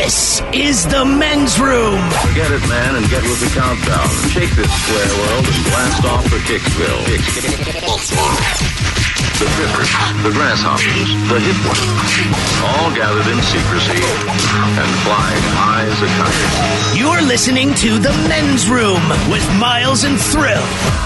This is the men's room. Forget it, man, and get with the countdown. Shake this square world and blast off for Kicksville. The trippers, the grasshoppers, the hip ones, all gathered in secrecy and flying high as a kite. You're listening to the men's room with Miles and Thrill.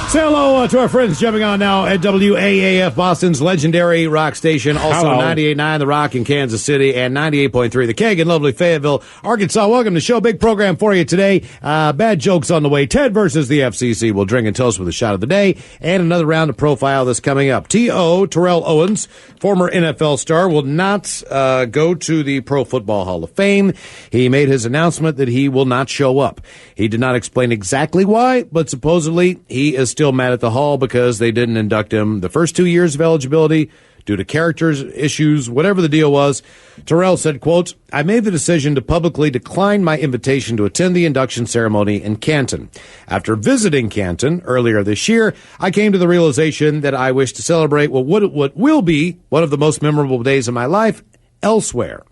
Say hello to our friends jumping on now at WAAF, Boston's legendary rock station. Also 98.9 The Rock in Kansas City and 98.3 The Keg in lovely Fayetteville, Arkansas. Welcome to the show. Big program for you today. Bad jokes on the way. Ted versus the FCC. We'll drink and toast with a shot of the day and another round of profile that's coming up. T.O. Terrell Owens, former NFL star, will not go to the Pro Football Hall of Fame. He made his announcement that he will not show up. He did not explain exactly why, but supposedly he is still mad at the Hall because they didn't induct him the first 2 years of eligibility due to character issues, whatever the deal was. Terrell said, quote, I made the decision to publicly decline my invitation to attend the induction ceremony in Canton. After visiting Canton earlier this year, I came to the realization that I wish to celebrate what will be one of the most memorable days of my life elsewhere.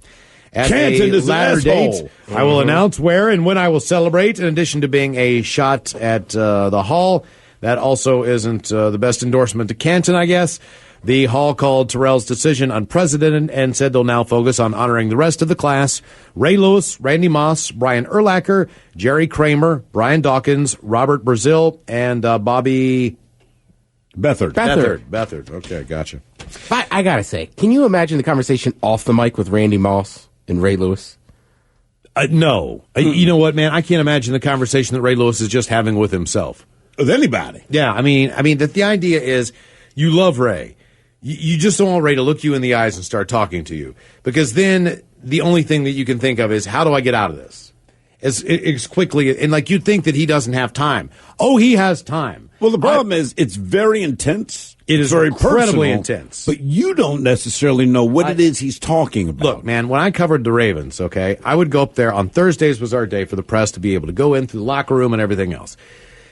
At Canton a is latter an date, asshole. I will announce where and when I will celebrate, in addition to being a shot at the Hall. That also isn't the best endorsement to Canton, I guess. The Hall called Terrell's decision unprecedented and said they'll now focus on honoring the rest of the class. Ray Lewis, Randy Moss, Brian Urlacher, Jerry Kramer, Brian Dawkins, Robert Brazil, and Bobby Beathard. Beathard. Okay, gotcha. I gotta say, can you imagine the conversation off the mic with Randy Moss and Ray Lewis? No. You know what, man? I can't imagine the conversation that Ray Lewis is just having with himself. With anybody. Yeah, I mean that the idea is you love Ray. You just don't want Ray to look you in the eyes and start talking to you, because then the only thing that you can think of is, how do I get out of this? As quickly, and like you'd think that he doesn't have time. Oh, he has time. Well, the problem is it's very intense. It is very incredibly personal, intense. But you don't necessarily know what it is he's talking about. Look, man, when I covered the Ravens, okay, I would go up there. On Thursdays was our day for the press to be able to go in through the locker room and everything else.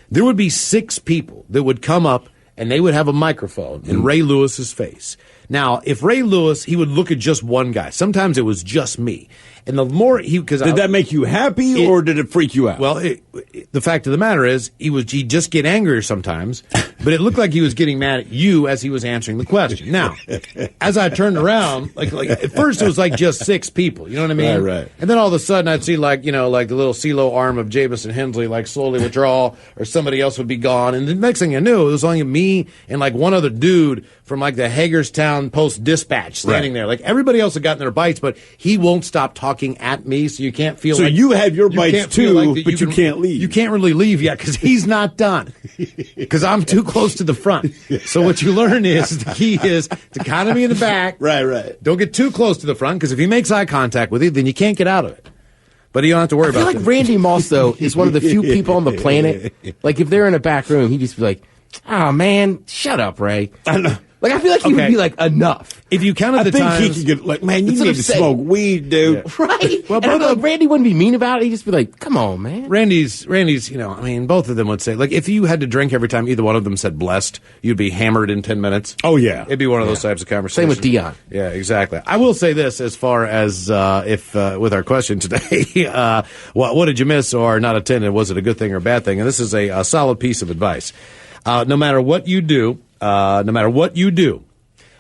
There would be 6 people that would come up, and they would have a microphone in Ray Lewis's face. Now, if Ray Lewis, he would look at just one guy. Sometimes it was just me. And the more did that make you happy, or did it freak you out? Well, the fact of the matter is, he'd just get angrier sometimes, but it looked like he was getting mad at you as he was answering the question. Now, as I turned around, like at first it was like just 6 people, you know what I mean? Right. And then all of a sudden I'd see like the little CeeLo arm of Jamison Hensley like slowly withdraw, or somebody else would be gone. And the next thing I knew, it was only me and like one other dude from like the Hagerstown Post-Dispatch standing there. Like everybody else had gotten their bites, but he won't stop talking at me, so you can't feel so like... you have your bites too, but you can't leave. You can't really leave yet because he's not done. Because I'm too close to the front. So what you learn is the key is to kind of be in the back. Right. Don't get too close to the front, because if he makes eye contact with you, then you can't get out of it. But you don't have to worry about it. I feel like Randy Moss, though, is one of the few people on the planet. Like, if they're in a back room, he'd just be like, oh, man, shut up, Ray. I know. Like, I feel like he would be like, enough. If you counted the times... I think he could get, like, man, you need to smoke weed, dude. Yeah. Right? Well, and Randy wouldn't be mean about it. He'd just be like, come on, man. Randy's, both of them would say, like, if you had to drink every time either one of them said blessed, you'd be hammered in 10 minutes. Oh, yeah. It'd be one of those types of conversations. Same with Dion. Yeah, exactly. I will say this as far as with our question today, what did you miss or not attend, and was it a good thing or a bad thing? And this is a solid piece of advice. No matter what you do,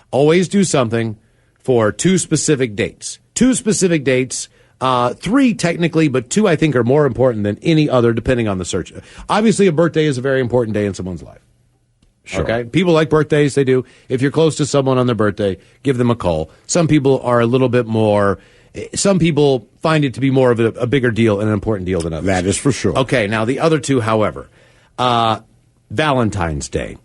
always do something for 2 specific dates. 2 specific dates, 3 technically, but 2 I think are more important than any other, depending on the search. Obviously, a birthday is a very important day in someone's life. Sure. Okay? People like birthdays, they do. If you're close to someone on their birthday, give them a call. Some people are a little bit more... Some people find it to be more of a bigger deal and an important deal than others. That is for sure. Okay, now the other 2, however, Valentine's Day.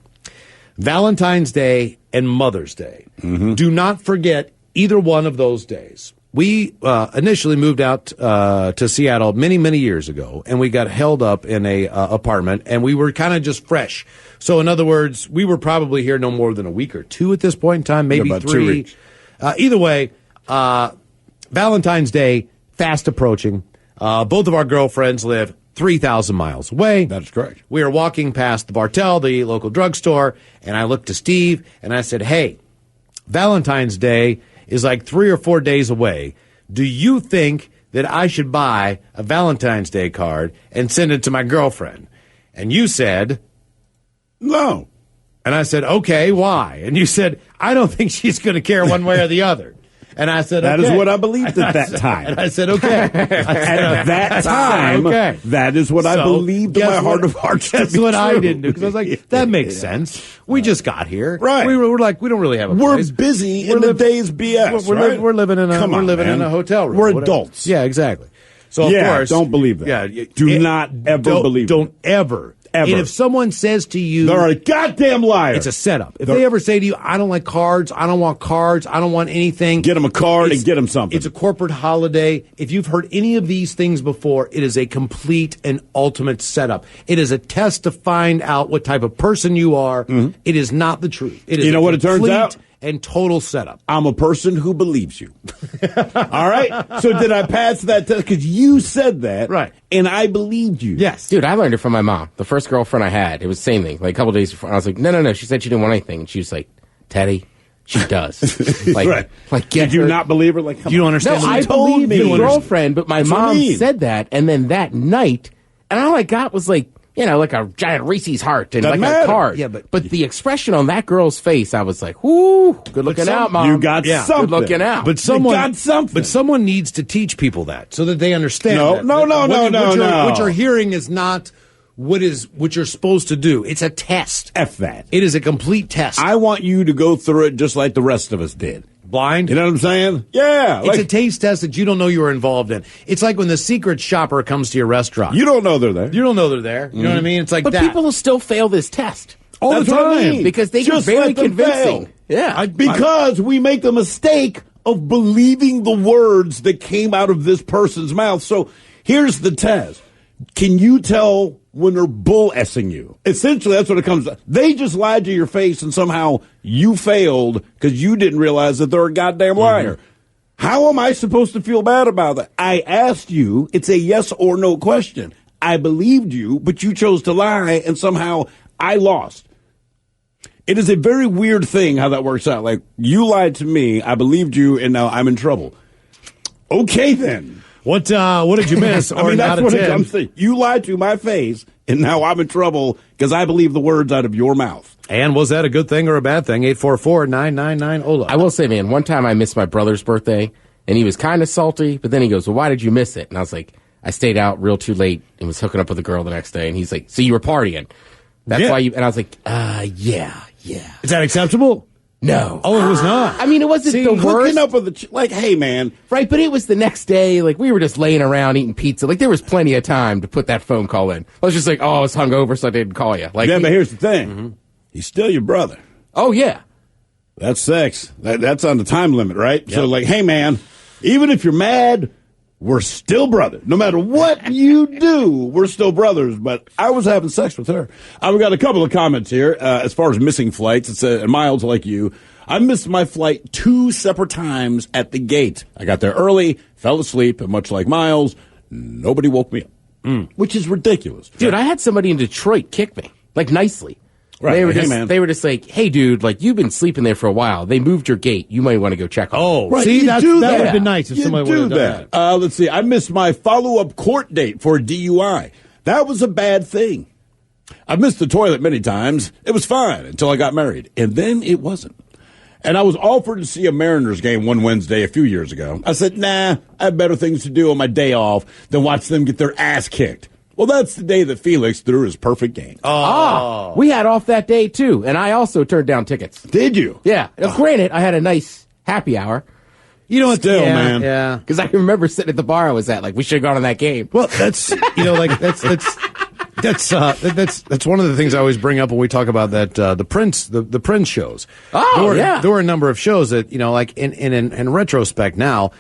Valentine's Day and Mother's Day. Mm-hmm. Do not forget either one of those days. We initially moved out to Seattle many, many years ago, and we got held up in a apartment, and we were kind of just fresh. So, in other words, we were probably here no more than a week or 2 at this point in time, maybe about 3. 2 weeks. Either way, Valentine's Day, fast approaching. Both of our girlfriends live 3,000 miles away. That's correct. We are walking past the Bartell, the local drugstore, and I looked to Steve, and I said, hey, Valentine's Day is like 3 or 4 days away. Do you think that I should buy a Valentine's Day card and send it to my girlfriend. And you said, No. and I said, okay, why? And you said, I don't think she's going to care one way or the other. And I said, That okay. is what I believed at that time. And I said, okay. At that time, okay. that is what I So, believed in guess my heart what- of hearts. That's what I didn't do because I was like, that makes sense. We just got here, Right. We're like, we don't really have a We're place. busy We're in the liv- day's BS. We're right? living in a Come on, man. hotel room. We're Whatever. adults. Yeah, exactly. So of Yeah, course, don't believe that. Yeah, Do not ever believe Don't ever. Ever. And if someone says to you, They're a goddamn liar. it's a setup. If they ever say to you, I don't like cards, I don't want cards, I don't want anything. Get them a card It's- and get them something. It's a corporate holiday. If you've heard any of these things before, it is a complete and ultimate setup. It is a test to find out what type of person you are. It is not the truth. It is You know a what it turns complete out? And total setup. I'm a person who believes you. All right? So did I pass that test? Because you said that. Right. And I believed you. Yes. Dude, I learned it from my mom. The first girlfriend I had, it was the same thing. Like a couple days before, I was like, no. She said she didn't want anything. And she was like, Teddy, she does. Like, Right. like get Did you her- not believe her? Like, come You don't on. understand. No, what I you told believed me. the girlfriend, but my That's what I mom mean. said that, and then that night, and all I got was like, like a giant Reese's heart and Doesn't like matter. a card. Yeah, but the expression on that girl's face, I was like, "Whoo, good looking out, mom. You got Yeah. something. Good looking out." But someone got something. But someone needs to teach people that so that they understand. No, that. no, That no, what no, you- no, what you're, no. What you're hearing is not what you're supposed to do. It's a test. F that. It is a complete test. I want you to go through it just like the rest of us did. Blind. You know what I'm saying? Yeah. It's a taste test that you don't know you were involved in. It's like when the secret shopper comes to your restaurant. you don't know they're there. You don't know they're there. You know what I mean? It's like but that. people will still fail this test all That's the what I time. mean. because they get Just very let them convincing. fail. Yeah, Because we make the mistake of believing the words that came out of this person's mouth. So here's the test. Can you tell when they're bull-essing you? Essentially, that's what it comes to. They just lied to your face and somehow you failed because you didn't realize that they're a goddamn liar. How am I supposed to feel bad about that? I asked you. It's a yes or no question. I believed you, but you chose to lie and somehow I lost. It is a very weird thing how that works out. Like, you lied to me, I believed you, and now I'm in trouble. Okay, then. What did you miss? I mean, that's out of what 10? I'm saying. You lied to my face, and now I'm in trouble because I believe the words out of your mouth. And was that a good thing or a bad thing? 844-999-OLA. I will say, man, one time I missed my brother's birthday, and he was kind of salty, but then he goes, well, why did you miss it? And I was like, I stayed out real too late and was hooking up with a girl the next day. And he's like, so you were partying. That's Yeah. why you, and I was like, yeah. Is that acceptable? No. Oh, it was not. I mean, it wasn't the worst. Hooking up with like, hey, man. Right, but it was the next day. Like, we were just laying around eating pizza. Like, there was plenty of time to put that phone call in. I was just like, oh, I was hungover, so I didn't call you. Like, Yeah, but here's the thing. He's still your brother. oh, yeah. That's sex. That's on the time limit, right? So, like, hey, man, even if you're mad, we're still brothers. No matter what you do, we're still brothers. But I was having sex with her. We've got a couple of comments here as far as missing flights. It's Miles, like you. I missed my flight 2 separate times at the gate. I got there early, fell asleep, and much like Miles, nobody woke me up, which is ridiculous. Dude, I had somebody in Detroit kick me, like, nicely. Right, They were like, hey, just, man. they were just like, hey, dude, like, you've been sleeping there for a while. They moved your gate. You might want to go check on it. Oh, Right, see, you that do would that. have been nice if You somebody do would have done that. Let's see. I missed my follow-up court date for a DUI. That was a bad thing. I missed the toilet many times. It was fine until I got married, and then it wasn't. And I was offered to see a Mariners game one Wednesday a few years ago. I said, nah, I have better things to do on my day off than watch them get their ass kicked. Well, that's the day that Felix threw his perfect game. We had off that day, too, and I also turned down tickets. Did you? Yeah. Now, granted, I had a nice happy hour. You know what? Still, yeah, man. Yeah. Because I remember sitting at the bar I was at, like, we should have gone on that game. Well, that's that's one of the things I always bring up when we talk about that the Prince shows. Oh, yeah. There were a number of shows that like in retrospect now,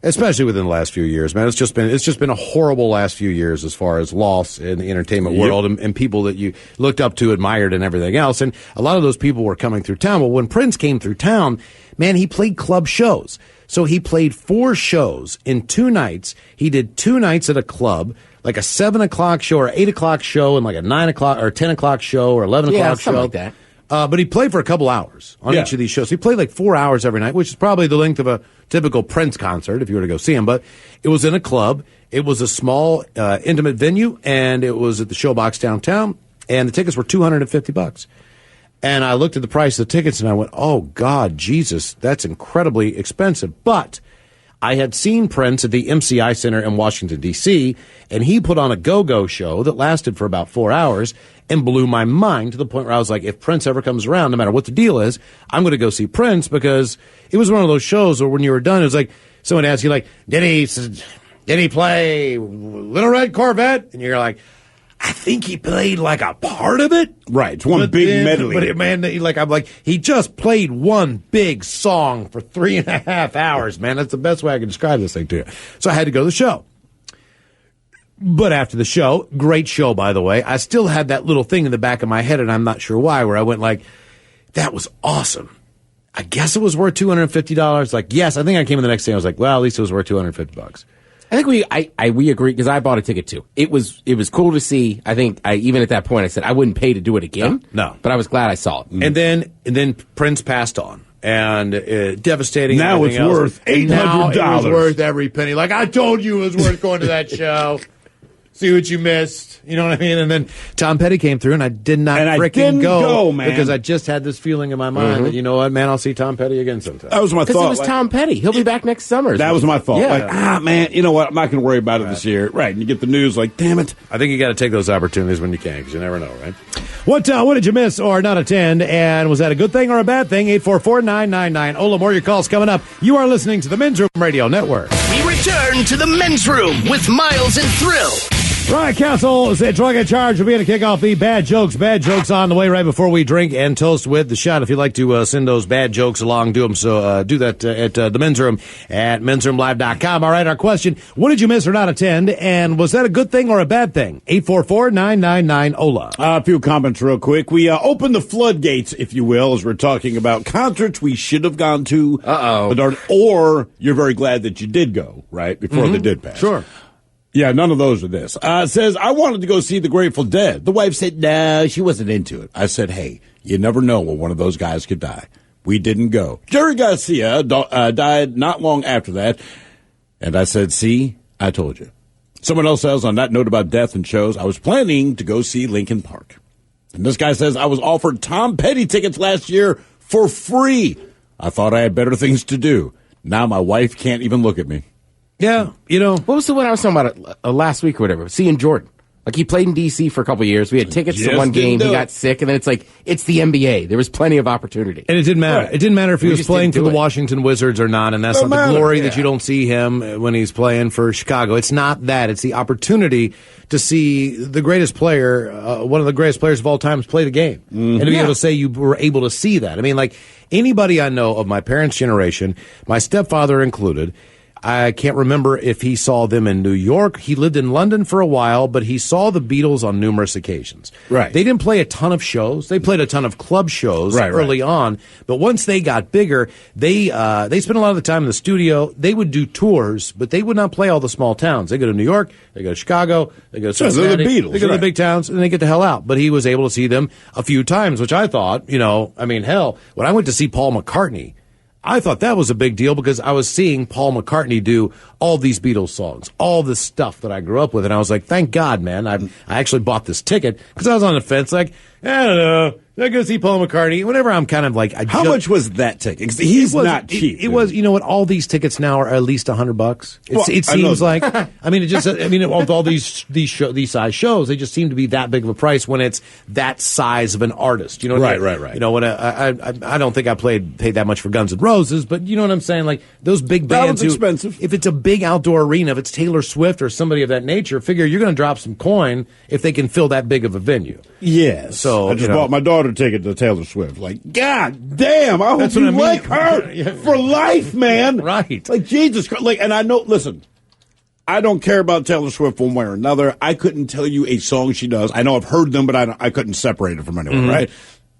especially within the last few years, man, it's just been a horrible last few years as far as loss in the entertainment world and people that you looked up to, admired, and everything else. And a lot of those people were coming through town. Well, when Prince came through town, man, he played club shows. So he played 4 shows in 2 nights. He did 2 nights at a club, like a 7 o'clock show or 8 o'clock show, and like a 9 o'clock or 10 o'clock show or 11 Yeah, o'clock show. something like that. But he played for a couple hours on each of these shows. He played like 4 hours every night, which is probably the length of a typical Prince concert if you were to go see him. But it was in a club. It was a small, intimate venue, and it was at the Showbox downtown, and the tickets were $250. And I looked at the price of the tickets, and I went, oh, God, Jesus, that's incredibly expensive. But I had seen Prince at the MCI Center in Washington, D.C., and he put on a go-go show that lasted for about 4 hours and blew my mind to the point where I was like, if Prince ever comes around, no matter what the deal is, I'm going to go see Prince, because it was one of those shows where when you were done, it was like someone asked you, like, did he play Little Red Corvette? And you're like, I think he played like a part of it. Right, it's one big medley. But man, I'm like, he just played one big song for 3.5 hours, man. That's the best way I can describe this thing to you. So I had to go to the show. But after the show, great show, by the way, I still had that little thing in the back of my head, and I'm not sure why, where I went like, that was awesome. I guess it was worth $250. Like, yes, I think I came in the next day. I was like, well, at least it was worth $250. I think we agree, because I bought a ticket too. It was cool to see. I think even at that point I said I wouldn't pay to do it again. No. But I was glad I saw it. And then Prince passed on, and devastating. Now it's worth $800. Now it was worth every penny. Like I told you, it was worth going to that show. See what you missed. You know what I mean? And then Tom Petty came through, and I did not freaking go, man, because I just had this feeling in my mind that, you know what, man, I'll see Tom Petty again sometime. That was my thought. Because it was Tom Petty. He'll be back next summer. That was my thought. Yeah. Like, man, you know what? I'm not going to worry about it this year. Right. And you get the news like, damn it. I think you got to take those opportunities when you can, because you never know, right? What did you miss or not attend? And was that a good thing or a bad thing? 844-999. Ola, more your calls coming up. You are listening to the Men's Room Radio Network. We return to the Men's Room with Miles and Thrill. Riot Council is drunk in charge. We're going to kick off the bad jokes on the way right before we drink and toast with the shot. If you'd like to send those bad jokes along, do them. So do that at the Men's Room at mensroomlive.com. All right, our question, what did you miss or not attend? And was that a good thing or a bad thing? 844-999-OLA. A few comments real quick. We opened the floodgates, if you will, as we're talking about concerts we should have gone to. Or you're very glad that you did go, right, before they did pass. Sure. Yeah, none of those are this. Says, I wanted to go see the Grateful Dead. The wife said, no, she wasn't into it. I said, hey, you never know when one of those guys could die. We didn't go. Jerry Garcia died not long after that. And I said, see, I told you. Someone else says, on that note about death and shows, I was planning to go see Linkin Park. And this guy says, I was offered Tom Petty tickets last year for free. I thought I had better things to do. Now my wife can't even look at me. Yeah, you know. What was the one I was talking about last week or whatever? Seeing Jordan. Like, he played in D.C. for a couple of years. We had tickets to one game. He got sick, and then it's like, it's the NBA. There was plenty of opportunity. And it didn't matter. Right. It didn't matter if he was playing for the Washington Wizards or not, and that's not the glory that you don't see him when he's playing for Chicago. It's not that. It's the opportunity to see the greatest player, one of the greatest players of all time, play the game. And to be able to say you were able to see that. I mean, like, anybody I know of my parents' generation, my stepfather included, I can't remember if he saw them in New York. He lived in London for a while, but he saw the Beatles on numerous occasions. Right. They didn't play a ton of shows. They played a ton of club shows early on, but once they got bigger, they spent a lot of the time in the studio. They would do tours, but they would not play all the small towns. They go to New York, they go to Chicago, they go to Cincinnati, they're the Beatles, they go to the big towns, and they get the hell out. But he was able to see them a few times, which I thought, hell, when I went to see Paul McCartney, I thought that was a big deal because I was seeing Paul McCartney do all these Beatles songs, all this stuff that I grew up with. And I was like, thank God, man. I actually bought this ticket because I was on the fence like, I don't know. I go see Paul McCartney. Whenever I'm kind of like, how much was that ticket? He's not cheap. It was, you know what? All these tickets now are at least $100. It seems like. With all these size shows, they just seem to be that big of a price when it's that size of an artist. You know, right. You know, when I don't think I paid that much for Guns N' Roses, but you know what I'm saying? Like those big bands, expensive. If it's a big outdoor arena, if it's Taylor Swift or somebody of that nature, figure you're going to drop some coin if they can fill that big of a venue. Yes. So I just bought my daughter a ticket to Taylor Swift. Like, God damn, I hope you like her for life, man. Right. Like, Jesus Christ. Like, and I know, listen, I don't care about Taylor Swift one way or another. I couldn't tell you a song she does. I know I've heard them, but I couldn't separate it from anyone, right?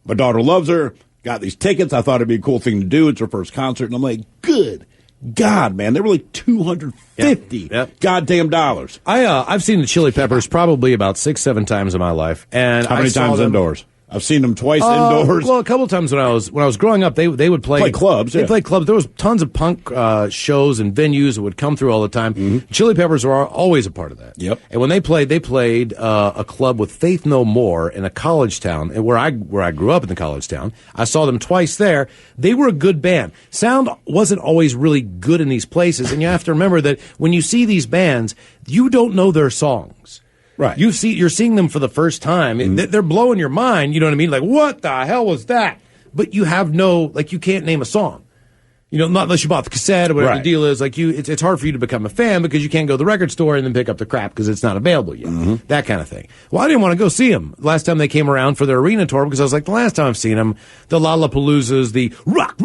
My daughter loves her. Got these tickets. I thought it'd be a cool thing to do. It's her first concert. And I'm like, good God, man, they were like $250 goddamn dollars. I've seen the Chili Peppers probably about 6-7 times in my life. And how many times indoors? I've seen them twice indoors. Well, a couple of times when I was growing up, they would play clubs. They played clubs. There was tons of punk shows and venues that would come through all the time. Mm-hmm. Chili Peppers were always a part of that. Yep. And when they played a club with Faith No More in a college town, and where I grew up in the college town. I saw them twice there. They were a good band. Sound wasn't always really good in these places, and you have to remember that when you see these bands, you don't know their songs. Right. You're seeing them for the first time. Mm-hmm. They're blowing your mind. You know what I mean? Like, what the hell was that? But you have you can't name a song. Not unless you bought the cassette or whatever the deal is. It's hard for you to become a fan because you can't go to the record store and then pick up the crap because it's not available yet. Mm-hmm. That kind of thing. Well, I didn't want to go see them last time they came around for their arena tour because I was like, the last time I've seen them, the Lollapaloozas, the rock,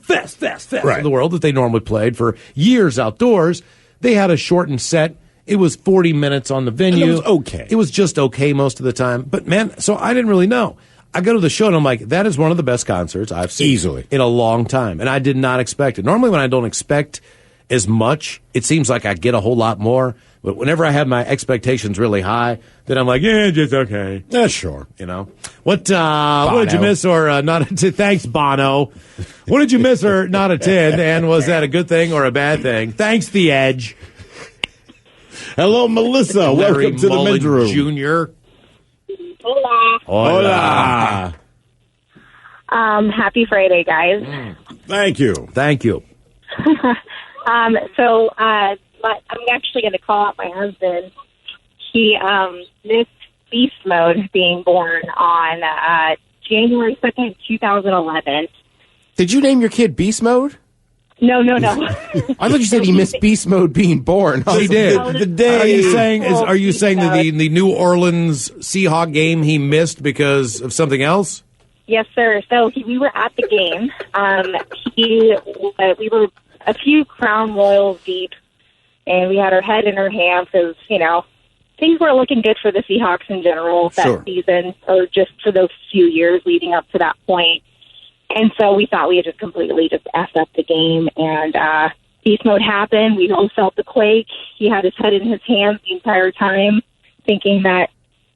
fest of the world that they normally played for years outdoors, they had a shortened set. It was 40 minutes on the venue. And it was okay. It was just okay most of the time. But, man, so I didn't really know. I go to the show, and I'm like, that is one of the best concerts I've seen. Easily. In a long time. And I did not expect it. Normally when I don't expect as much, it seems like I get a whole lot more. But whenever I have my expectations really high, then I'm like, yeah, just okay. Yeah, sure. What did you miss or not? Thanks, Bono. What did you miss or not attend? And was that a good thing or a bad thing? Thanks, The Edge. Hello, Melissa. Larry Welcome to the men's room. Jr. Hola. Happy Friday, guys. Thank you. Thank you. I'm actually going to call out my husband. He missed Beast Mode being born on January 2nd, 2011. Did you name your kid Beast Mode? No. I thought you said he missed Beast Mode being born. He did. The day. Are you saying that Mode. the New Orleans Seahawk game he missed because of something else? Yes, sir. So we were at the game. We were a few Crown Royals deep, and we had our head in our hands because, things weren't looking good for the Seahawks in general that season, or just for those few years leading up to that point. And so we thought we had just completely effed up the game, and Beast Mode happened. We all felt the quake. He had his head in his hands the entire time, thinking that,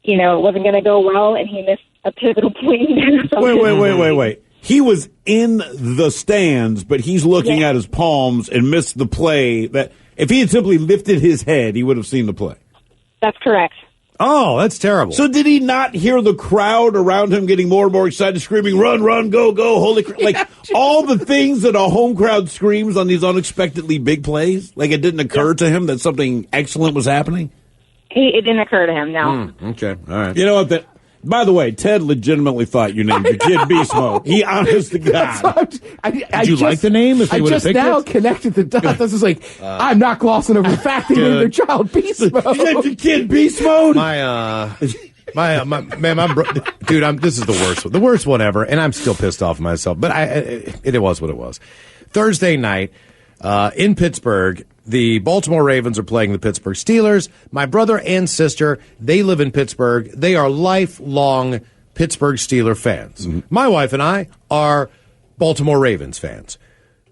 it wasn't going to go well, and he missed a pivotal point. Wait. He was in the stands, but he's looking at his palms and missed the play. That if he had simply lifted his head, he would have seen the play. That's correct. Oh, that's terrible. So did he not hear the crowd around him getting more and more excited, screaming, run, go, holy crap. Like all the things that a home crowd screams on these unexpectedly big plays? Like it didn't occur to him that something excellent was happening? It didn't occur to him, no. Okay, all right. You know what? By the way, Ted legitimately thought you named your kid Beast Mode. He honest to God. Did you like the name? If they would have picked now it? Connected the dots. This is like, I'm not glossing over the fact they named their child Beast Mode. You named your kid Beast Mode? Dude, this is the worst one. The worst one ever, and I'm still pissed off at myself. But it was what it was. Thursday night in Pittsburgh, the Baltimore Ravens are playing the Pittsburgh Steelers. My brother and sister, they live in Pittsburgh. They are lifelong Pittsburgh Steeler fans. Mm-hmm. My wife and I are Baltimore Ravens fans.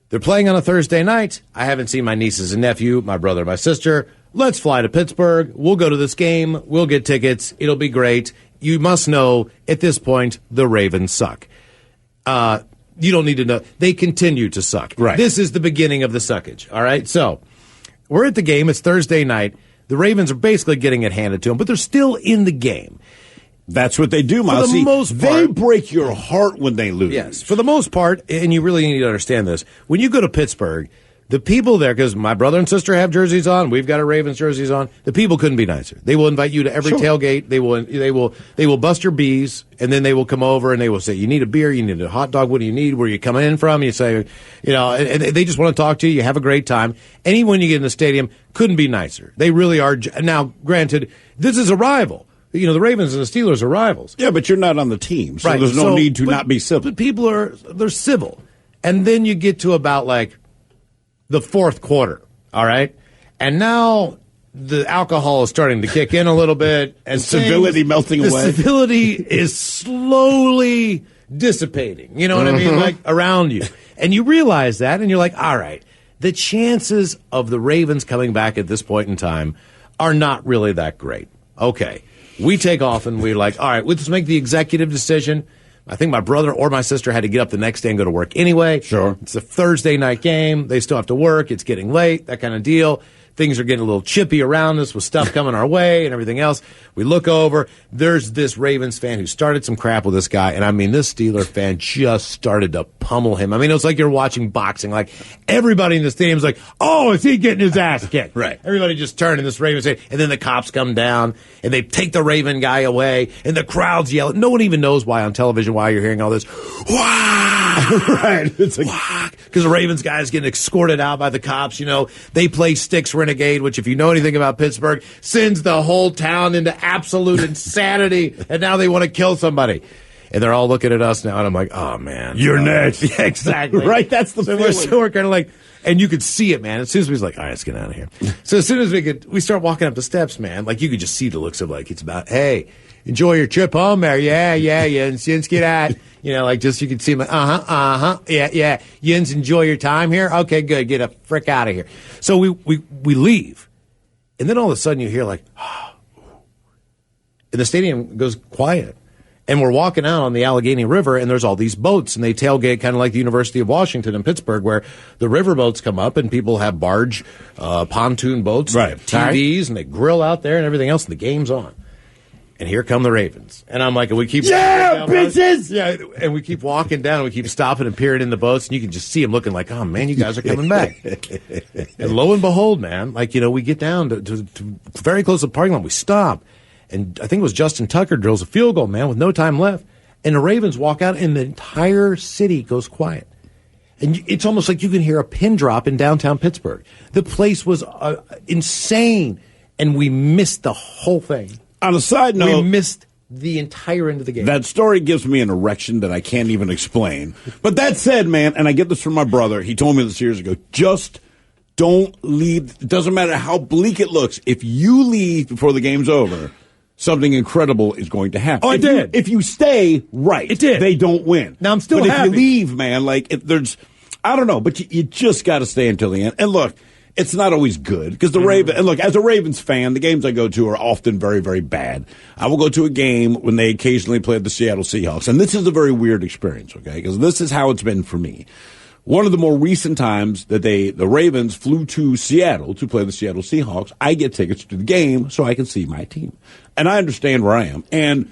They're playing on a Thursday night. I haven't seen my nieces and nephew, my brother and my sister. Let's fly to Pittsburgh. We'll go to this game. We'll get tickets. It'll be great. You must know, at this point, the Ravens suck. You don't need to know. They continue to suck. Right. This is the beginning of the suckage. All right? So, we're at the game. It's Thursday night. The Ravens are basically getting it handed to them, but they're still in the game. That's what they do, Miles. For the most part, they break your heart when they lose. Yes, for the most part, and you really need to understand this. When you go to Pittsburgh, the people there, because my brother and sister have jerseys on, we've got our Ravens jerseys on. The people couldn't be nicer. They will invite you to every tailgate. They will bust your bees, and then they will come over and they will say, "You need a beer, you need a hot dog. What do you need? Where are you coming in from?" You say, and they just want to talk to you. You have a great time. Anyone you get in the stadium couldn't be nicer. They really are. Now, granted, this is a rival. The Ravens and the Steelers are rivals. Yeah, but you're not on the team, so right. there's no need to not be civil. But people they're civil, and then you get to about the fourth quarter, all right? And now the alcohol is starting to kick in a little bit. And civility melting away. The civility is slowly dissipating, you know what I mean? Around you. And you realize that, and you're like, all right, the chances of the Ravens coming back at this point in time are not really that great. Okay. We take off, and we're like, all right, let's make the executive decision. I think my brother or my sister had to get up the next day and go to work anyway. Sure. It's a Thursday night game. They still have to work. It's getting late, that kind of deal. Things are getting a little chippy around us with stuff coming our way and everything else. We look over. There's this Ravens fan who started some crap with this guy. And, I mean, this Steeler fan just started to pummel him. I mean, it was like you're watching boxing. Like, everybody in the stadium's like, oh, is he getting his ass kicked? Right. Everybody just turned in this Ravens fan. And then the cops come down, and they take the Raven guy away. And the crowd's yelling. No one even knows why on television, why you're hearing all this. Wah! Right. It's like, because the Ravens guy is getting escorted out by the cops. You know, they play Styx Renegade, which, if you know anything about Pittsburgh, sends the whole town into absolute insanity, and now they want to kill somebody. And they're all looking at us now, and I'm like, oh, man. you're next. Yeah, exactly. Right? That's the feeling. So we're kind of like, and you could see it, man. As soon as we was like, all right, let's get out of here. So as soon as we start walking up the steps, man, like, you could just see the looks of, like, it's about, hey, enjoy your trip home there. Yeah, Jens, get out. You know, like, just you can see him, yeah. Jens, enjoy your time here. Okay, good. Get a frick out of here. So we leave. And then all of a sudden you hear, like, and the stadium goes quiet. And we're walking out on the Allegheny River, and there's all these boats, and they tailgate kind of like the University of Washington in Pittsburgh, where the river boats come up, and people have barge, pontoon boats, right. TVs, and they grill out there and everything else, and the game's on. And here come the Ravens. And I'm like, and we keep yeah, bitches! Yeah, and we keep walking down, and we keep stopping and peering in the boats, and you can just see them looking like, oh, man, you guys are coming back. And lo and behold, man, like, you know, we get down to very close to the parking lot. We stop. And I think it was Justin Tucker drills a field goal, man, with no time left. And the Ravens walk out, and the entire city goes quiet. And it's almost like you can hear a pin drop in downtown Pittsburgh. The place was insane, and we missed the whole thing. On a side note, we missed the entire end of the game. That story gives me an erection that I can't even explain. But that said, man, and I get this from my brother. He told me this years ago. Just don't leave. It doesn't matter how bleak it looks. If you leave before the game's over, something incredible is going to happen. Oh, it did. If you stay, right. It did. They don't win. Now, I'm still but happy. If you leave, man, like, there's, I don't know, but you just got to stay until the end. And look, it's not always good because the Ravens, and look, as a Ravens fan, the games I go to are often very, very bad. I will go to a game when they occasionally play the Seattle Seahawks, and this is a very weird experience, okay, because this is how it's been for me. One of the more recent times that the Ravens flew to Seattle to play the Seattle Seahawks, I get tickets to the game so I can see my team. And I understand where I am. And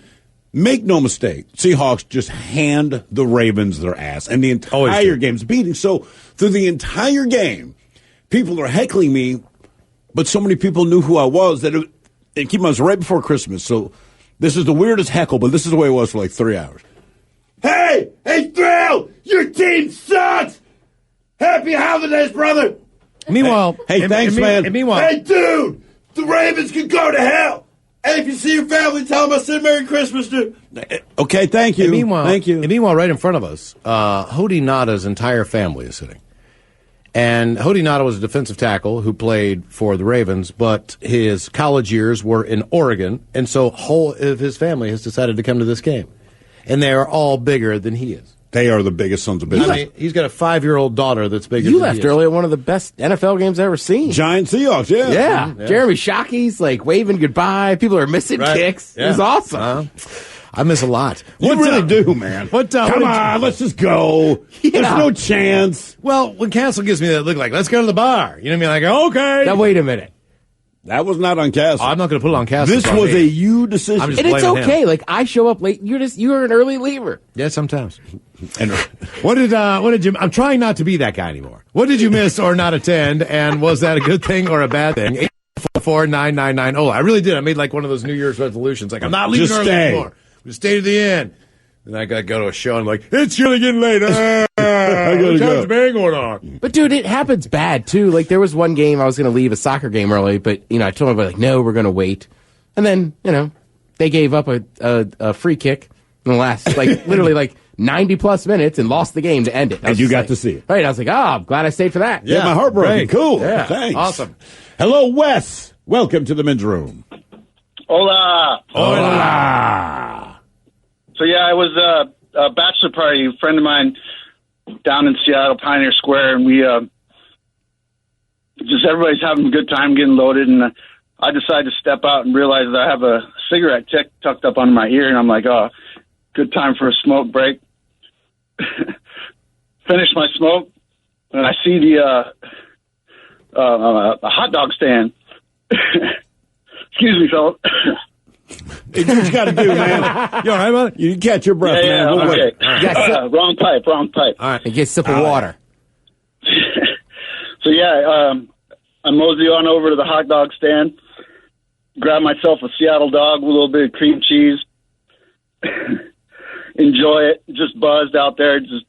make no mistake, Seahawks just hand the Ravens their ass, and the entire game's beating. So through the entire game, people are heckling me, but so many people knew who I was that and keep in mind, it was right before Christmas. So this is the weirdest heckle, but this is the way it was for like 3 hours. Hey, Thrill, your team sucks. Happy holidays, brother. Meanwhile, hey, thanks, man. And meanwhile, hey, dude, the Ravens can go to hell. Hey, if you see your family, tell them I said Merry Christmas, dude. Okay, thank you. Thank you. And meanwhile, right in front of us, Hody Nada's entire family is sitting. And Hody Nada was a defensive tackle who played for the Ravens, but his college years were in Oregon, and so whole of his family has decided to come to this game. And they are all bigger than he is. They are the biggest sons of bitches. I mean, he's got a 5-year-old daughter that's bigger You than left he is. early at one of the best NFL games I've ever seen. Giant Seahawks, yeah. Yeah. Jeremy Shockey's like waving goodbye. People are missing kicks. Yeah. It was awesome. I miss a lot. You really do, man. Come on, let's just go. There's no chance. Well, when Castle gives me that look like, let's go to the bar. You know what I mean? Like, okay. Now, wait a minute. That was not on Castle. I'm not going to put it on Castle. This was a you decision. And it's okay. Like, I show up late. You're an early leaver. Yeah, sometimes. And what did you? I'm trying not to be that guy anymore. What did you miss or not attend? And was that a good thing or a bad thing? 844-999. Oh, I really did. I made like one of those New Year's resolutions. Like, I'm not leaving Just early stay. anymore. I'm going to stay to the end. Then I got to go to a show, and I'm like, it's really getting late. I gotta go. bang going on. But, dude, it happens bad, too. Like, there was one game I was going to leave a soccer game early, but, I told everybody, like, no, we're going to wait. And then, they gave up a free kick in the last, like, literally, like, 90-plus minutes and lost the game to end it. And you got to see it. Right. I was like, I'm glad I stayed for that. Yeah, my heart broken. Great. Cool. Yeah. Thanks. Awesome. Hello, Wes. Welcome to the men's room. Hola. Hola. So, yeah, I was a bachelor party, a friend of mine down in Seattle, Pioneer Square, and we just everybody's having a good time getting loaded, and I decided to step out and realize that I have a cigarette tucked up under my ear, and I'm like, oh, good time for a smoke break. Finish my smoke, and I see the a hot dog stand. Excuse me, fella. It's what you got to do, man. You all right, man? You catch your breath, Yeah, man. okay. Right. Wrong pipe. All right, and get a sip of water. So, I mosey on over to the hot dog stand, grab myself a Seattle dog with a little bit of cream cheese, enjoy it, just buzzed out there. Just,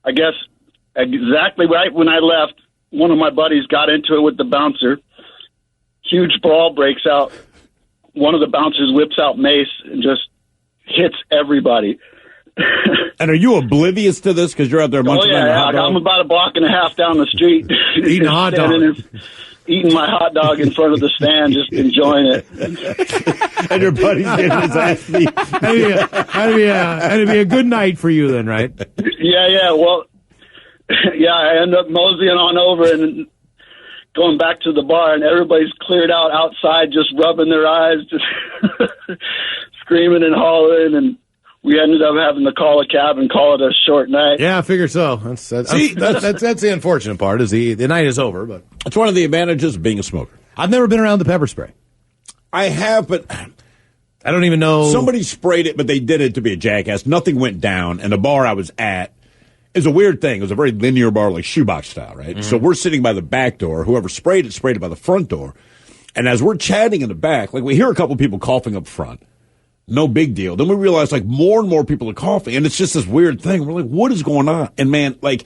I guess, exactly right when I left, one of my buddies got into it with the bouncer. Huge brawl breaks out. One of the bouncers whips out mace and just hits everybody. And are you oblivious to this because you're out there munching on the hot dog? I'm about a block and a half down the street. Eating a hot dog. Eating my hot dog in front of the stand, just enjoying it. And your buddy's getting his ass beat. That'd be a good night for you then, right? Yeah. Well, I end up moseying on over and going back to the bar, and everybody's cleared out outside, just rubbing their eyes, just screaming and hollering, and we ended up having to call a cab and call it a short night. Yeah, I figure so. That's the unfortunate part. Is the night is over, but it's one of the advantages of being a smoker. I've never been around the pepper spray. I have, but I don't even know. Somebody sprayed it, but they did it to be a jackass. Nothing went down, and the bar I was at is a weird thing. It was a very linear bar, like shoebox style, right? Mm-hmm. So we're sitting by the back door. Whoever sprayed it by the front door. And as we're chatting in the back, like we hear a couple people coughing up front. No big deal. Then we realize like more and more people are coughing, and it's just this weird thing. We're like, what is going on? And man, like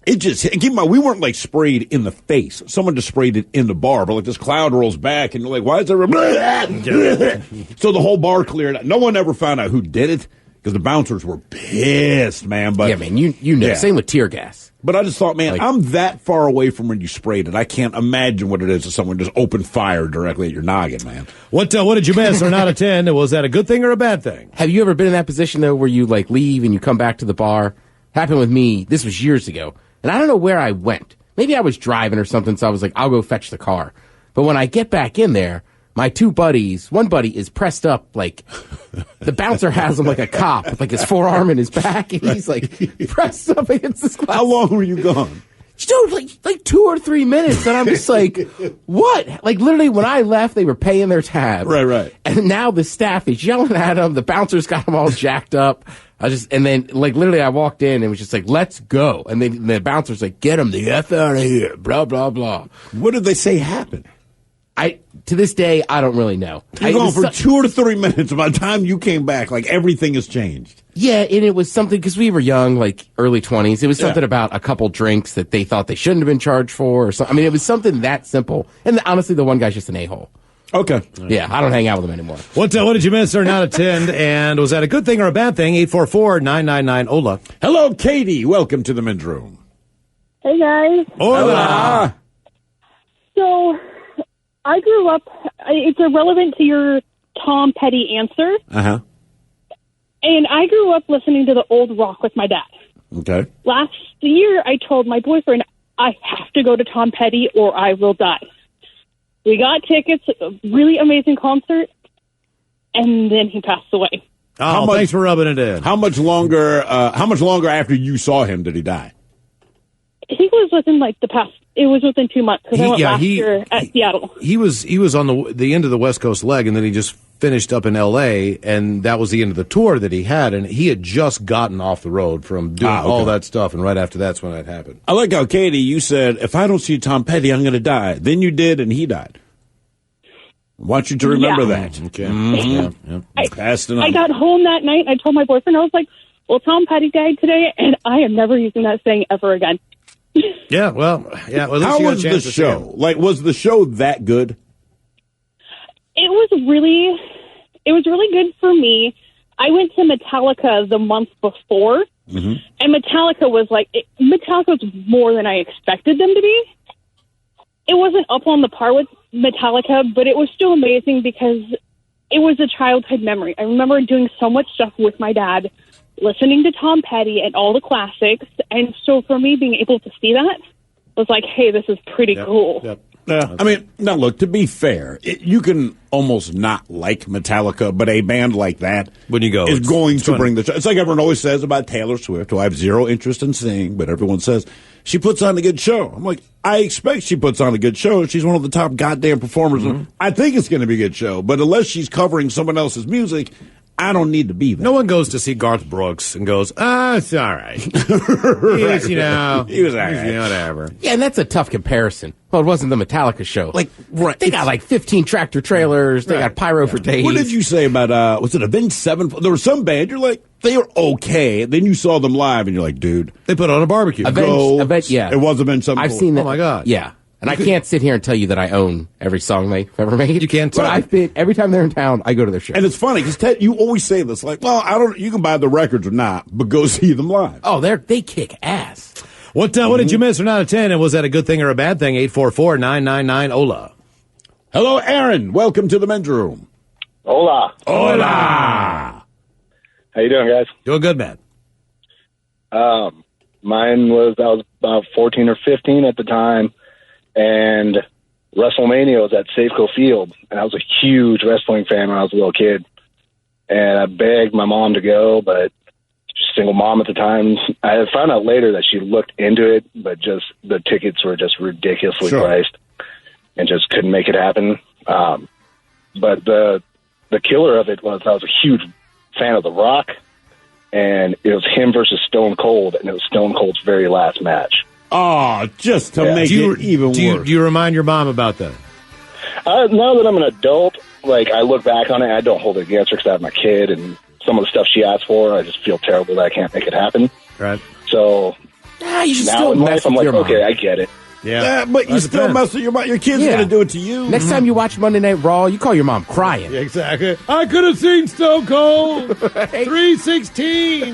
it just keep in mind, we weren't like sprayed in the face. Someone just sprayed it in the bar, but like this cloud rolls back, and you're like, why is there? So the whole bar cleared out. No one ever found out who did it because the bouncers were pissed, man. But yeah, man, you know, same with tear gas. But I just thought, man, I'm that far away from when you sprayed it. I can't imagine what it is if someone just opened fire directly at your noggin, man. What did you miss or not attend? Was that a good thing or a bad thing? Have you ever been in that position, though, where you, like, leave and you come back to the bar? Happened with me. This was years ago. And I don't know where I went. Maybe I was driving or something, so I was like, I'll go fetch the car. But when I get back in there, my two buddies, one buddy is pressed up like the bouncer has him like a cop with like his forearm in his back, and he's like pressed up against this glass. How long were you gone? Dude, like 2 or 3 minutes, and I'm just like, what? Like literally, when I left, they were paying their tab. Right. And now the staff is yelling at them. The bouncers got them all jacked up. And then like literally, I walked in and it was just like, let's go. And then the bouncer's like, get them the F out of here. Blah blah blah. What did they say happened? To this day, I don't really know. You're gone for 2 or 3 minutes. By the time you came back, like everything has changed. Yeah, and it was something because we were young, like early 20s. It was something about a couple drinks that they thought they shouldn't have been charged for. Or something. I mean, it was something that simple. And honestly, the one guy's just an a-hole. Okay. Yeah, I don't hang out with him anymore. What did you miss or not attend? And was that a good thing or a bad thing? 844-999-OLA. Hello, Katie. Welcome to the men's room. Hey, guys. Hola. So I grew up, it's irrelevant to your Tom Petty answer. Uh-huh. And I grew up listening to the old rock with my dad. Okay. Last year, I told my boyfriend, I have to go to Tom Petty or I will die. We got tickets, a really amazing concert, and then he passed away. Oh, thanks for rubbing it in. How much longer after you saw him did he die? He was within it was within 2 months because I went last year at Seattle. He was on the end of the West Coast leg, and then he just finished up in L.A., and that was the end of the tour that he had, and he had just gotten off the road from doing all that stuff, and right after that's when that happened. I like how, Katie, you said, if I don't see Tom Petty, I'm going to die. Then you did, and he died. I want you to remember that. Okay. Mm-hmm. Yeah. I got home that night, and I told my boyfriend, I was like, well, Tom Petty died today, and I am never using that saying ever again. Yeah, well, how was the show? Like, was the show that good? It was really good for me. I went to Metallica the month before, and Metallica was more than I expected them to be. It wasn't up on the par with Metallica, but it was still amazing because it was a childhood memory. I remember doing so much stuff with my dad, listening to Tom Petty and all the classics, and so for me being able to see that was like, hey, this is pretty cool. Yep. Yeah. I mean, now look, to be fair, you can almost not like Metallica, but a band like that when you go, is going to bring the show. It's like everyone always says about Taylor Swift, who I have zero interest in seeing, but everyone says she puts on a good show. I'm like, I expect she puts on a good show. She's one of the top goddamn performers. I think it's going to be a good show, but unless she's covering someone else's music, I don't need to be there. No one goes to see Garth Brooks and goes, it's all right. He was, he was all right. Whatever. Yeah, and that's a tough comparison. Well, it wasn't the Metallica show. Like, right. They got like 15 tractor trailers. They got pyro for days. What did you say about, was it Avenged Sevenfold? There was some band, you're like, they were okay. Then you saw them live and you're like, dude. They put on a barbecue. Yeah. It was Avenged Sevenfold. I've seen that. Oh, my God. Yeah. And I can't sit here and tell you that I own every song they've ever made. You can't. But I've been, every time they're in town, I go to their show. And it's funny because Ted, you always say this, like, well, you can buy the records or not, but go see them live. Oh, they kick ass. What did you miss or not attend? And was that a good thing or a bad thing? 844-999-OLA. Hello, Aaron. Welcome to the men's room. Hola. Hola. How you doing, guys? Doing good, man. Mine was, I was about 14 or 15 at the time, and WrestleMania was at Safeco Field, and I was a huge wrestling fan when I was a little kid. And I begged my mom to go, but she's a single mom at the time. I found out later that she looked into it, but just the tickets were just ridiculously priced, and just couldn't make it happen. But the killer of it was I was a huge fan of The Rock, and it was him versus Stone Cold, and it was Stone Cold's very last match. Oh, just to make it even worse. Do you remind your mom about that? Now that I'm an adult, like, I look back on it, I don't hold it against her because I have my kid, and some of the stuff she asked for, I just feel terrible that I can't make it happen. Right. So You should now still in life, I'm like, okay, I get it. Yeah, but you still mess with your mom. Your kid's going to do it to you. Next time you watch Monday Night Raw, you call your mom crying. Yeah, exactly. I could have seen Stone Cold 316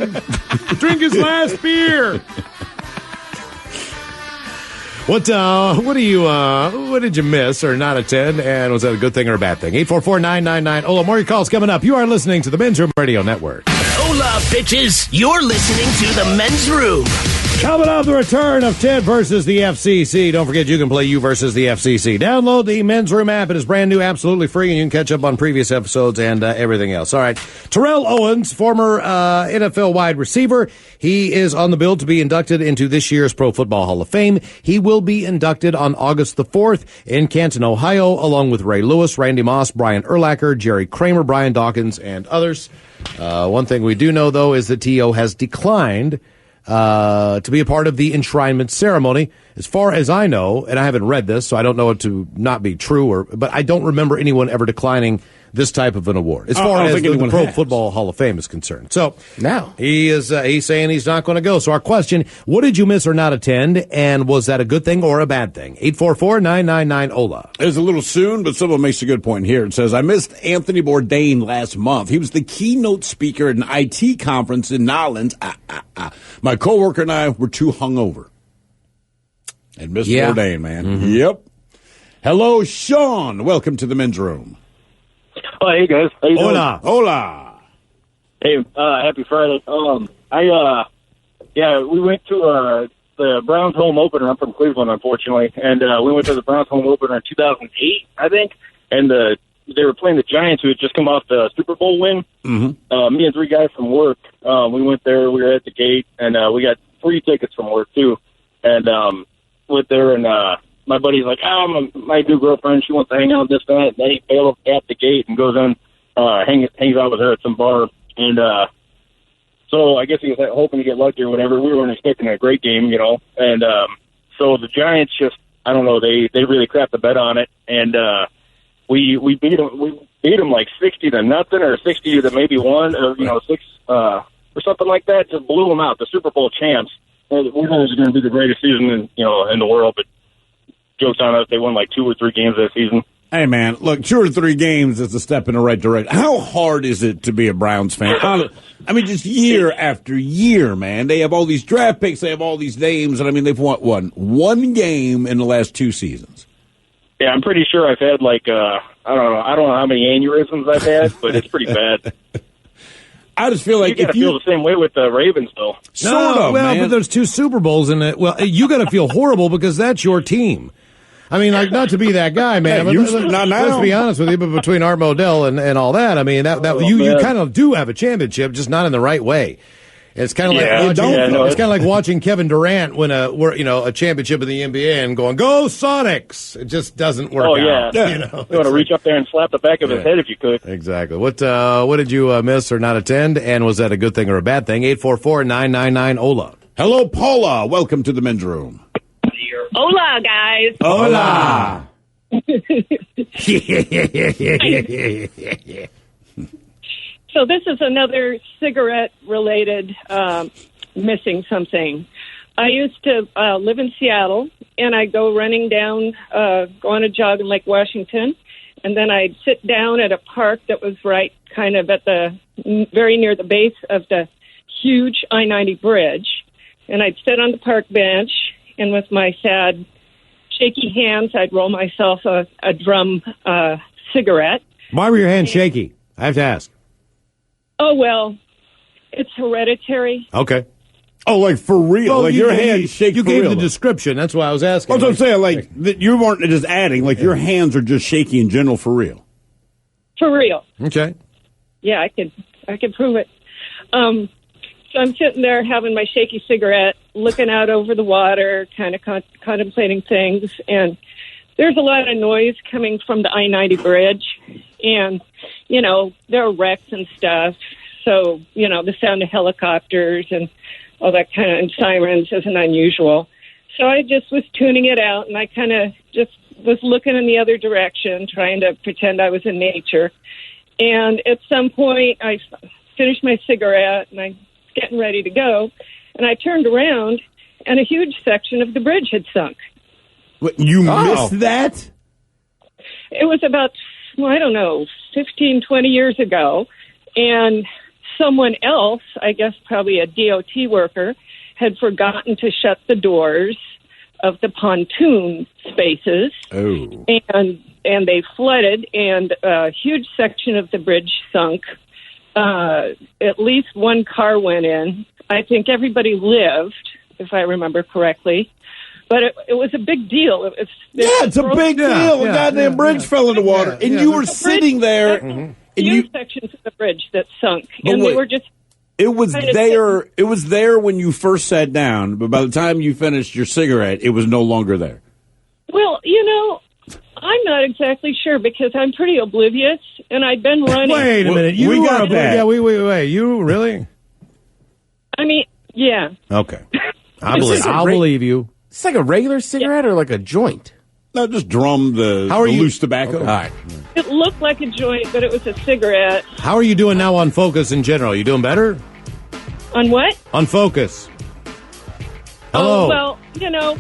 drink his last beer. What did you miss or not attend, and was that a good thing or a bad thing? 844-999-OLA. More of your calls coming up. You are listening to the Men's Room Radio Network. Hola, bitches. You're listening to the Men's Room. Coming up, the return of Ted versus the FCC. Don't forget, you can play You versus the FCC. Download the Men's Room app. It is brand new, absolutely free, and you can catch up on previous episodes and everything else. All right. Terrell Owens, former NFL wide receiver. He is on the bill to be inducted into this year's Pro Football Hall of Fame. He will be inducted on August the 4th in Canton, Ohio, along with Ray Lewis, Randy Moss, Brian Urlacher, Jerry Kramer, Brian Dawkins, and others. One thing we do know, though, is that T.O. has declined to be a part of the enshrinement ceremony. As far as I know, and I haven't read this, so I don't know it to not be true, but I don't remember anyone ever declining this type of an award as far as the Pro Football Hall of Fame is concerned. So now he's saying he's not going to go. So our question, what did you miss or not attend, and was that a good thing or a bad thing? 844-999-OLA. It was a little soon, but someone makes a good point here. It says, I missed Anthony Bourdain last month. He was the keynote speaker at an IT conference in Nolens. My coworker and I were too hungover. And missed Bourdain, man. Mm-hmm. Yep. Hello, Sean. Welcome to the Men's Room. Oh, hey guys. How you doing? Hola. Hey, happy Friday. We went to the Browns home opener. I'm from Cleveland, unfortunately, and we went to the Browns home opener in 2008, I think. And they were playing the Giants, who had just come off the Super Bowl win. Mm-hmm. Me and three guys from work, we went there. We were at the gate, and we got free tickets from work too. And went there, and my buddy's like, my new girlfriend, she wants to hang out with this guy. And then he bails at the gate and goes in, hangs out with her at some bar. And so I guess he was hoping to get lucky or whatever. We weren't expecting a great game, you know. And so the Giants just, I don't know, they really crapped the bet on it. And we beat them. We beat them like 60-0 or 60 to maybe 1 or 6 or something like that. Just blew them out. The Super Bowl champs. We thought it was going to be the greatest season in the world, but jokes on us, they won like 2 or 3 games that season. Hey, man, look, 2 or 3 games is a step in the right direction. How hard is it to be a Browns fan? I mean, just year after year, man. They have all these draft picks, they have all these names, and I mean, they've won one game in the last 2 seasons. Yeah, I'm pretty sure I've had like, I don't know how many aneurysms I've had, but it's pretty bad. I just feel like you gotta feel the same way with the Ravens, though. But there's 2 Super Bowls in it. Well, you got to feel horrible because that's your team. I mean, like, not to be that guy, man. Hey, But not now. let's be honest with you. But between Art Modell and all that, I mean, you kind of do have a championship, just not in the right way. It's kind of it's kind of like watching Kevin Durant win a championship in the NBA and going, "Go Sonics!" It just doesn't work out. You want to reach up there and slap the back of his head if you could. Exactly. What did you miss or not attend? And was that a good thing or a bad thing? 844-999-OLA. Hello, Paula. Welcome to the men's room. Hola, guys. Hola. So this is another cigarette-related missing something. I used to live in Seattle, and I'd go running down, go on a jog in Lake Washington, and then I'd sit down at a park that was right kind of at very near the base of the huge I-90 bridge, and I'd sit on the park bench, and with my sad, shaky hands, I'd roll myself a drum cigarette. Why were your hands shaky? I have to ask. Oh, well, it's hereditary. Okay. Oh, like for real? Like your hands shake You for gave real? the description. That's why I was asking. That's what I'm saying. Like, you weren't just adding. Like, your hands are just shaky in general for real. For real. Okay. Yeah, I could prove it. So I'm sitting there having my shaky cigarette, looking out over the water, kind of contemplating things, and there's a lot of noise coming from the I-90 bridge, and, you know, there are wrecks and stuff, so, you know, the sound of helicopters and all that kind of, and sirens isn't unusual. So I just was tuning it out, and I kind of just was looking in the other direction, trying to pretend I was in nature. And at some point, I finished my cigarette, and I was getting ready to go, and I turned around, and a huge section of the bridge had sunk. What, you missed that? It was about, I don't know, 15, 20 years ago, and someone else, I guess probably a DOT worker, had forgotten to shut the doors of the pontoon spaces. Oh. And they flooded, and a huge section of the bridge sunk. At least one car went in. I think everybody lived, if I remember correctly. But it was a big deal. It's a big deal. A goddamn bridge fell in the water, and you were sitting there. And huge sections of the bridge that sunk, and they were just. It was there. It was there when you first sat down, but by the time you finished your cigarette, it was no longer there. Well, you know, I'm not exactly sure because I'm pretty oblivious, and I'd been running. Wait a minute. We got that. Yeah, wait. You really? I mean, yeah. Okay. I'll believe you. It's like a regular cigarette or like a joint? No, just drum the loose tobacco. Okay. All right. It looked like a joint, but it was a cigarette. How are you doing now on Focus in general? You doing better? On what? On Focus. Hello. Oh, well, you know.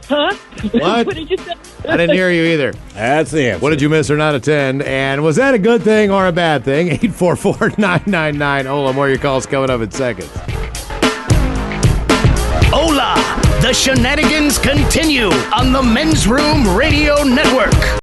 Huh? What? What did you say? I didn't hear you either. That's the answer. What did you miss or not attend? And was that a good thing or a bad thing? 844-999-OLA. More of your calls coming up in seconds. Hola! The shenanigans continue on the Men's Room Radio Network.